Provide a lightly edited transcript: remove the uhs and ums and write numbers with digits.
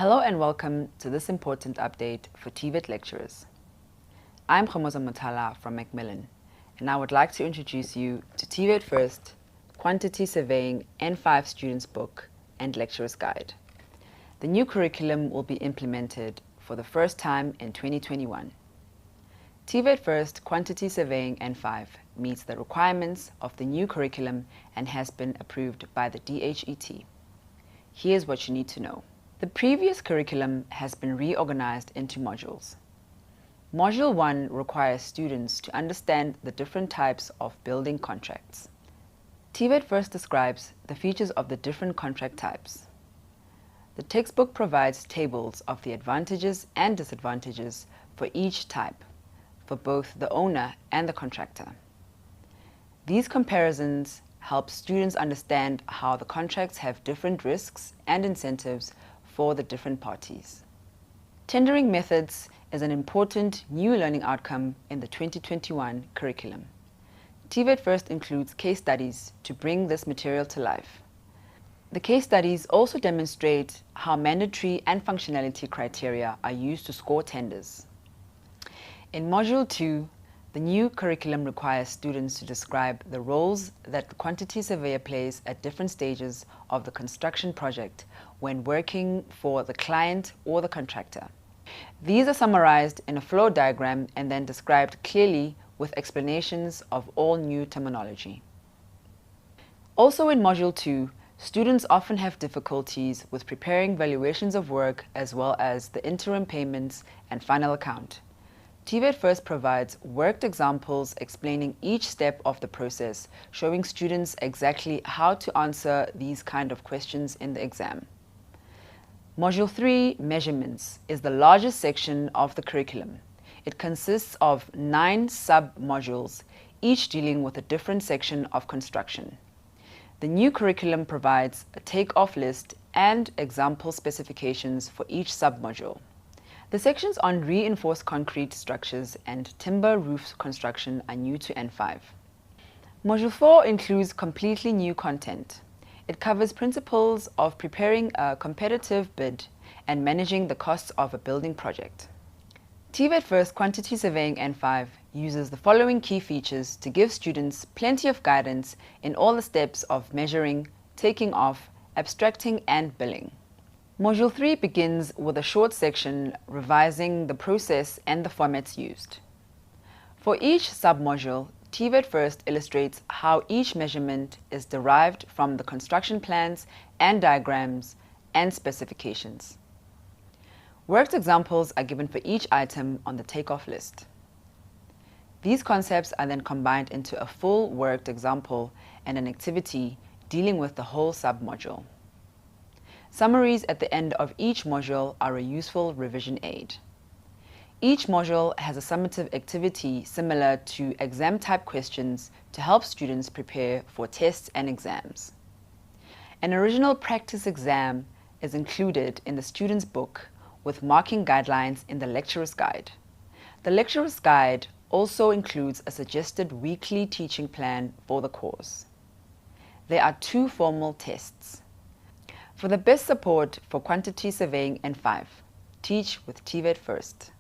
Hello and welcome to this important update for TVET lecturers. I'm Khomoza Mutala from Macmillan, and I would like to introduce you to TVET First Quantity Surveying N5 Students Book and Lecturer's Guide. The new curriculum will be implemented for the first time in 2021. TVET First Quantity Surveying N5 meets the requirements of the new curriculum and has been approved by the DHET. Here's what you need to know. The previous curriculum has been reorganized into modules. Module 1 requires students to understand the different types of building contracts. TVET first describes the features of the different contract types. The textbook provides tables of the advantages and disadvantages for each type, for both the owner and the contractor. These comparisons help students understand how the contracts have different risks and incentives for the different parties. Tendering methods is an important new learning outcome in the 2021 curriculum. TVET First includes case studies to bring this material to life. The case studies also demonstrate how mandatory and functionality criteria are used to score tenders. In Module 2, the new curriculum requires students to describe the roles that the quantity surveyor plays at different stages of the construction project when working for the client or the contractor. These are summarized in a flow diagram and then described clearly with explanations of all new terminology. Also in Module 2, students often have difficulties with preparing valuations of work as well as the interim payments and final account. TVET First provides worked examples explaining each step of the process, showing students exactly how to answer these kind of questions in the exam. Module 3, Measurements, is the largest section of the curriculum. It consists of 9 sub-modules, each dealing with a different section of construction. The new curriculum provides a take-off list and example specifications for each sub-module. The sections on reinforced concrete structures and timber roof construction are new to N5. Module 4 includes completely new content. It covers principles of preparing a competitive bid and managing the costs of a building project. TVET First Quantity Surveying N5 uses the following key features to give students plenty of guidance in all the steps of measuring, taking off, abstracting and billing. Module 3 begins with a short section revising the process and the formats used. For each submodule, TVET First illustrates how each measurement is derived from the construction plans and diagrams and specifications. Worked examples are given for each item on the takeoff list. These concepts are then combined into a full worked example and an activity dealing with the whole submodule. Summaries at the end of each module are a useful revision aid. Each module has a summative activity similar to exam-type questions to help students prepare for tests and exams. An original practice exam is included in the student's book with marking guidelines in the lecturer's guide. The lecturer's guide also includes a suggested weekly teaching plan for the course. There are 2 formal tests. For the best support for Quantity Surveying N5, teach with TVET First.